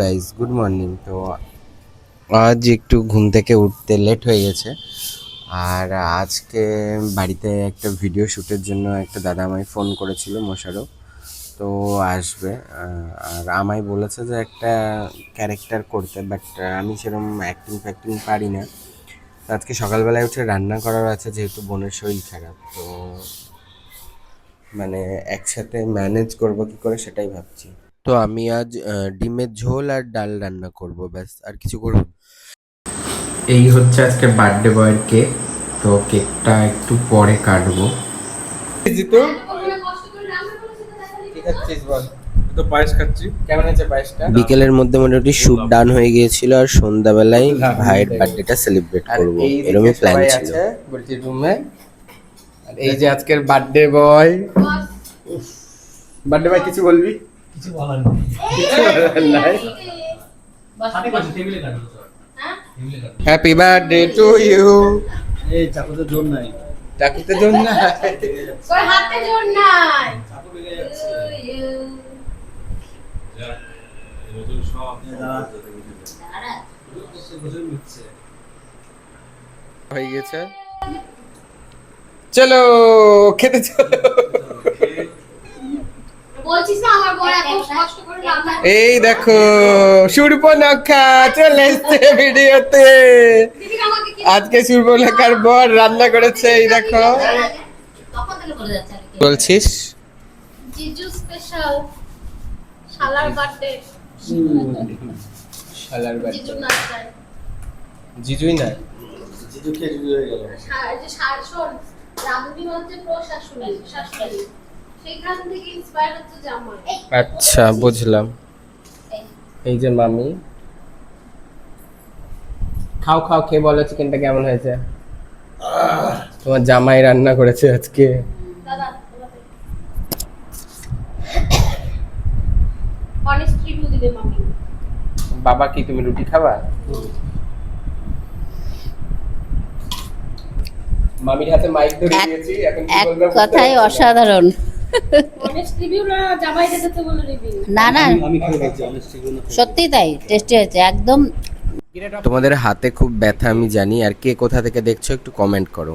Guys, good morning. তো আজ একটু ঘুম থেকে উঠতে লেট হয়ে গেছে, আর আজকে বাড়িতে একটা ভিডিও শ্যুটের জন্য একটা দাদা আমায় ফোন করেছিল, মোশারফ। তো আসবে, আর আমায় বলেছে যে একটা ক্যারেক্টার করতে, বাট আমি সেরকম অ্যাক্টিং ফ্যাক্টিং পারি না। তো আজকে সকালবেলায় উঠে রান্না করার আছে, যেহেতু বোনের শরীর খারাপ। তো মানে একসাথে ম্যানেজ করবো কি করে সেটাই ভাবছি। তো আমি আজ ডিমের ঝোল আর ডাল রান্না করব, ব্যাস, আর কিছু করব না। এই হচ্ছে আজকে বার্থডে বয়ের কেক। তো কেকটা একটু পরে কাটবো। জিতু, কি খাচ্ছিস বল? তো পায়েস খাচ্ছি। কেমন হয়েছে পায়েসটা? বিকেলের মধ্যে মোটামুটি শুট ডান হয়ে গিয়েছিল, আর সন্ধ্যাবেলায় ভাইয়ের বার্থডেটা সেলিব্রেট করব, এরকমই প্ল্যান ছিল। বলছি রুমে, আর এই যে আজকের বার্থডে বয়। বার্থডে বয়, কিছু বলবি? কিছু বলার নেই। Happy birthday to you. এই চাকুতে জোর নাই। চাকুতে জোর না, ওই হাতে জোর নাই। চাকু লেগে যাচ্ছে। হয়ে গেছে। চলো খেতে চলো। বলছিস না আমার বড় এত কষ্ট করে রান্না করে। এই দেখো, সূর্পনখা চলে এসছে ভিডিওতে। দিদি আমাকে কি আজকে সূর্পনখার বর রান্না করেছে, এই দেখো। তখন থেকে বলে যাচ্ছে আর কি। বলছিস? জিজু স্পেশাল শালার বার্থডে। শালার জিজু বাচ্চা, না চাই। জিজুই না। জিজু কে জিজু হয়ে গেল। যে শাসন রাধুনি হচ্ছে প্রশাসনী শাশুড়ি। সেখান থেকে ইন্সপায়ার হচ্ছে জামাই। আচ্ছা, বুঝলাম। এই যে মামি, খাও খাও, খেয়ে বলো চিকেনটা কেমন হয়েছে। তোমার জামাই রান্না করেছে আজকে। দাদা অনেস্ট রিভিউ দিবে মামি। বাবা, কি তুমি রুটি খাবা? মামির হাতে মাইক ধরে দিয়েছি, এখন কি এক বলবে বুঝতে কথায় পারছি না। অসাধারণ। অনেস্ট রিভিউ না জামাই যেতে বলে রিভিউ। না না, আমি খেয়ে গেছি অনেস্টলি কোনো। সত্যি তাই টেস্টি হয়েছে একদম। তোমাদের হাতে খুব ব্যথা আমি জানি, আর কে কোথা থেকে দেখছো একটু কমেন্ট করো।